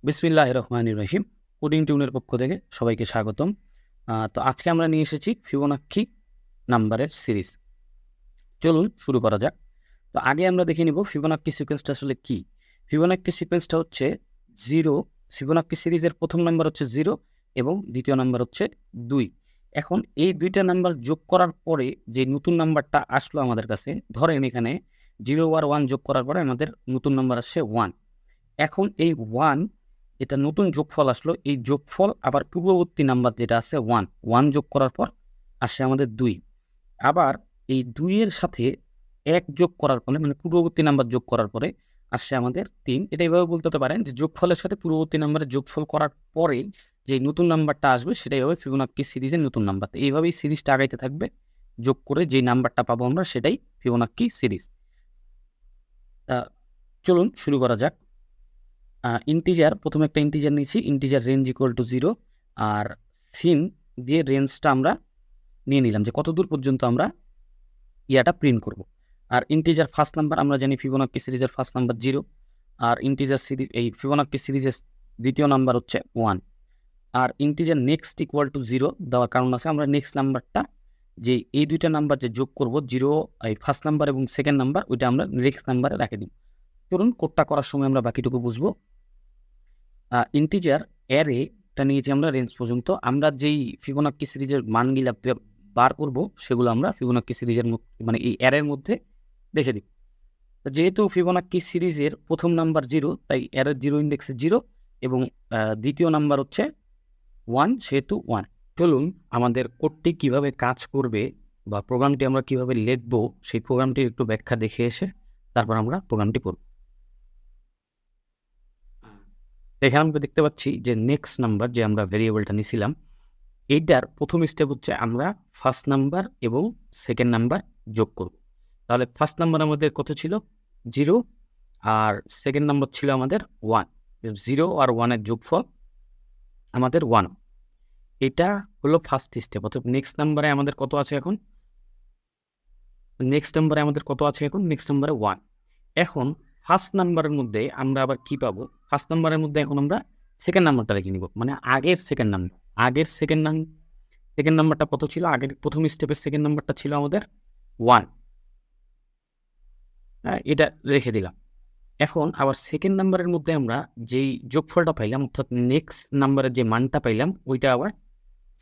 বিসমিল্লাহির রহমানির রহিম। কোডিং টিউনের পক্ষ থেকে সবাইকে স্বাগতম। তো আজকে আমরা নিয়ে এসেছি ফিবোনাক্কি নাম্বারের সিরিজ। চলুন শুরু করা যাক। তো আগে আমরা দেখে নিব ফিবোনাক্কি সিকোয়েন্সটা আসলে কি। ফিবোনাক্কি সিকোয়েন্সটা হচ্ছে 0। ফিবোনাক্কি সিরিজের প্রথম নাম্বার হচ্ছে 0 এবং দ্বিতীয় নাম্বার হচ্ছে 2। এখন এই দুইটা নাম্বার যোগ করার পরে যে নতুন নাম্বারটা আসলো আমাদের কাছে, ধরেন এখানে 0 আর 1 যোগ করার পরে আমাদের নতুন নাম্বার আসছে 1। এখন এই 1, এটা নতুন যোগফল আসলো, এই যোগফল আবার পূর্ববর্তী নাম্বার যেটা আছে 1 যোগ করার পর আসে আমাদের 2। আবার এই 2 এর সাথে 1 যোগ করার ফলে, মানে পূর্ববর্তী নাম্বার যোগ করার পরে আসছে আমাদের 3। এটা এইভাবে বলতে পারেন যে যোগফলের সাথে পূর্ববর্তী নাম্বারের যোগফল করার পরে যে নতুন নাম্বারটা আসবে সেটাই হবে ফিবোনাক্কি সিরিজের নতুন নাম্বার। তো এইভাবেই সিরিজটা আগাইতে থাকবে, যোগ করে যে নাম্বারটা পাবো আমরা সেটাই ফিবোনাক্কি সিরিজ। চলুন শুরু করা যাক। ইন্টিজার, প্রথমে একটা ইন্টিজার নিয়েছি, ইন্টিজার রেঞ্জ ইকুয়াল টু 0, আর সিন দিয়ে রেঞ্জটা আমরা নিয়ে নিলাম যে কত দূর পর্যন্ত আমরা ইয়াটা প্রিন্ট করব। আর ইন্টিজার ফার্স্ট নাম্বার আমরা জানি ফিবোনাক্কি সিরিজের ফার্স্ট নাম্বার 0, আর ইন্টিজার সিরিজ এই ফিবোনাক্কি সিরিজের দ্বিতীয় নাম্বার হচ্ছে 1। আর ইন্টিজার নেক্সট ইকুয়াল টু 0 দেওয়ার কারণ আছে, আমরা নেক্সট নাম্বারটা যে এই দুইটা নাম্বার যে যোগ করব, 0 এই ফার্স্ট নাম্বার এবং সেকেন্ড নাম্বার, ওইটা আমরা নেক্সট নাম্বারে রেখে দিই। চলুন কোডটা করার সময় আমরা বাকিটুকু বুঝবো। ইন্টিজার অ্যারেটা নিয়েছি আমরা রেঞ্জ পর্যন্ত। আমরা যেই ফিবোনাক্কি সিরিজের মানগুলা বার করব সেগুলো আমরা ফিবোনাক্কি সিরিজের মানে এই অ্যারের মধ্যে রেখে দিই। যেহেতু ফিবোনাক্কি সিরিজের প্রথম নাম্বার 0, তাই অ্যারের 0 ইন্ডেক্সে 0 এবং দ্বিতীয় নাম্বার হচ্ছে 1, সেহেতু 1। চলুন আমাদের কোডটি কিভাবে কাজ করবে বা প্রোগ্রামটি আমরা কিভাবে লিখবো সেই প্রোগ্রামটির একটু ব্যাখ্যা দেখে এসে তারপর আমরা প্রোগ্রামটি করব। এখানে আমরা দেখতে পাচ্ছি যে নেক্সট নাম্বার যে আমরা ভেরিয়েবলটা নিয়েছিলাম, এইটার প্রথম স্টেপ হচ্ছে আমরা ফার্স্ট নাম্বার এবং সেকেন্ড নাম্বার যোগ করব। তাহলে ফার্স্ট নাম্বার আমাদের কত ছিল? 0, আর সেকেন্ড নাম্বার ছিল আমাদের 1। 0 আর 1-এর যোগফল আমাদের 1। এটা হলো ফার্স্ট স্টেপ। অর্থাৎ নেক্সট নাম্বারে আমাদের কত আছে এখন? নেক্সট নাম্বারে 1। এখন ফার্স্ট নাম্বারের মধ্যে আমরা আবার কি পাবো? ফার্স্ট নাম্বারের মধ্যে এখন আমরা সেকেন্ড নাম্বারটা রেখে নিব, মানে আগের সেকেন্ড নাম্বারটা কত ছিল? আগের প্রথম স্টেপের সেকেন্ড নাম্বারটা ছিল আমাদের 1। এটা রেখে দিলাম। এখন আবার সেকেন্ড নাম্বারের মধ্যে আমরা যেই যোগফলটা পাইলাম, অর্থাৎ নেক্সট নাম্বারের যে মানটা পাইলাম, ওইটা আবার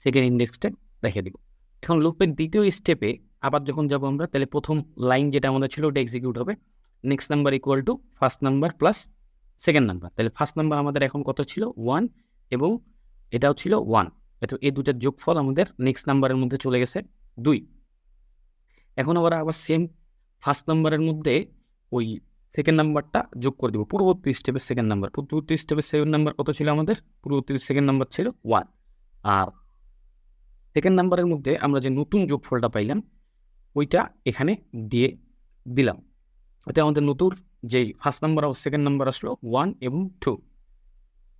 সেকেন্ড ইন্ডেক্সটা রেখে দিব। এখন লুপের দ্বিতীয় স্টেপে আবার যখন যাব আমরা, তাহলে প্রথম লাইন যেটা আমাদের ছিল ওটা এক্সিকিউট হবে, next number equal to first number plus second number. তাহলে ফার্স্ট নাম্বার আমাদের এখন কত ছিল? 1, এবং এটাও ছিল 1। এই দুটার যোগফল আমাদের নেক্সট নাম্বারের মধ্যে চলে গেছে 2। এখন আবার সেম ফার্স্ট নাম্বারের মধ্যে ওই সেকেন্ড নাম্বারটা যোগ করে দেবো, পূর্ববর্তী স্টেপের সেকেন্ড নাম্বার। পূর্ববর্তী স্টেপের সেকেন্ড নাম্বার কত ছিল আমাদের? পূর্ববর্তী সেকেন্ড নাম্বার ছিল 1। আর সেকেন্ড নাম্বারের মধ্যে আমরা যে নতুন যোগফলটা পাইলাম ওইটা এখানে দিয়ে দিলাম। ওতে আমাদের নতুন যেই ফার্স্ট নাম্বার আর সেকেন্ড নাম্বার আসলো 1 এবং 2।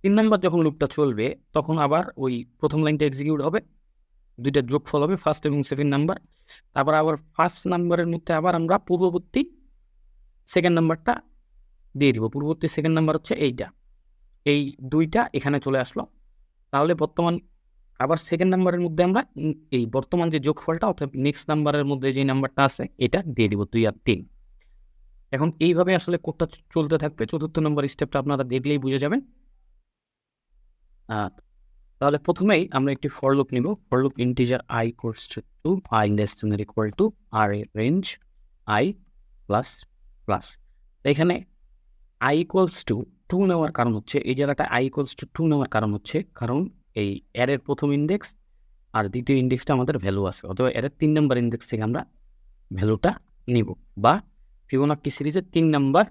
3 নাম্বার যখন লুপটা চলবে তখন আবার ওই প্রথম লাইনটা এক্সিকিউট হবে, দুইটা যোগফল হবে ফার্স্ট এবং সেকেন্ড নাম্বার। তারপর আবার ফার্স্ট নাম্বারের মধ্যে আবার আমরা পূর্ববর্তী সেকেন্ড নাম্বারটা দিয়ে দিব। পূর্ববর্তী সেকেন্ড নাম্বার হচ্ছে এইটা, এই দুইটা এখানে চলে আসলো। তাহলে বর্তমান আবার সেকেন্ড নাম্বারের মধ্যে আমরা এই বর্তমান যে যোগফলটা, অর্থাৎ নেক্সট নাম্বারের মধ্যে যে নাম্বারটা আছে এটা দিয়ে দিব, 2 আর 3। এখন এইভাবে আসলে কোডটা চলতে থাকবে। চতুর্থ নম্বর স্টেপটা আপনারা দেখলেই বুঝে যাবেন। তাহলে প্রথমেই আমরা একটি ফর লুপ নিব। For loop integer i equals to i less than or equal to আর এ রেঞ্জ i প্লাস প্লাস। এখানে i ইকুয়ালস টু 2 নেওয়ার কারণ হচ্ছে, এই জায়গাটা i ইকুয়ালস টু 2 নেওয়ার কারণ হচ্ছে কারণ এই অ্যারের প্রথম ইন্ডেক্স আর দ্বিতীয় ইন্ডেক্সটা আমাদের ভ্যালু আছে, অথবা অ্যারের 3 নম্বর ইন্ডেক্স থেকে আমরা ভ্যালুটা নিব, বা ফিবোনাক্কি সিরিজের 3 নাম্বার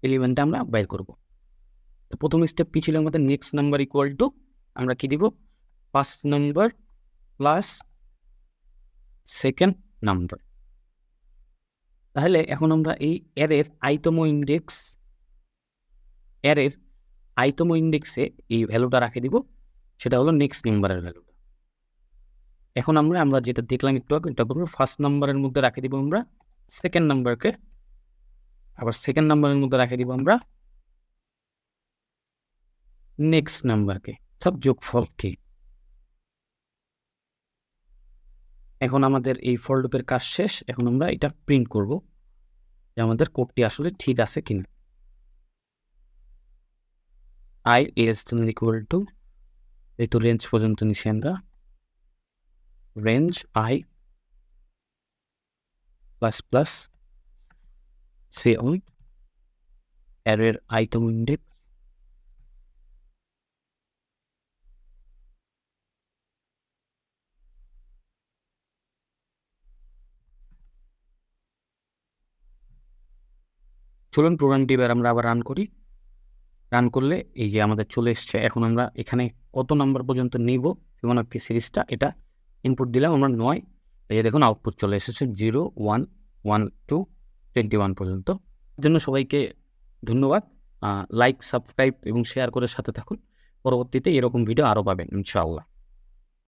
এলিমেন্টটা আমরা বাইর করব। তো প্রথম স্টেপ কি ছিল আমাদের? নেক্সট নাম্বার ইকুয়াল টু আমরা কি দিব? First number plus second number. তাহলে এখন আমরা এই অ্যারের আইতম ইন্ডেক্সে এই ভ্যালুটা রাখে দিব, সেটা হলো নেক্সট নাম্বারের ভ্যালুটা। এখন আমরা যেটা দেখলাম একটু আগে, এটা করবো ফার্স্ট নাম্বারের মধ্যে রাখে দিব আমরা সেকেন্ড নাম্বারকে, আবার সেকেন্ড নাম্বারের মধ্যে রাখে দিব আমরা নেক্সট নাম্বারকে, অর্থাৎ যোগফলকে। এখন আমাদের এই ফর লুপের কাজ শেষ। এখন আমরা এটা প্রিন্ট করব যে আমাদের কোডটি আসলে ঠিক আছে কিনা। I less than or equal to, এই তো রেঞ্জ পর্যন্ত নিছি আমরা, range I plus plus say on অ্যারের আইটম ইন্ডেক্স চলুন প্রোগ্রামটি এবার আমরা আবার রান করি। রান করলে এই যে আমাদের চলে এসছে। এখন আমরা এখানে কত নাম্বার পর্যন্ত নিব ফিবোনাক্সি সিরিজটা এটা ইনপুট দিলাম আমরা 9। এই যে দেখুন আউটপুট চলে এসেছে 0 1 1 2 21 পর্যন্ত। এর জন্য সবাইকে ধন্যবাদ। লাইক, সাবস্ক্রাইব এবং শেয়ার করে সাথে থাকুন। পরবর্তীতে এরকম ভিডিও আরও পাবেন ইনশাআল্লাহ।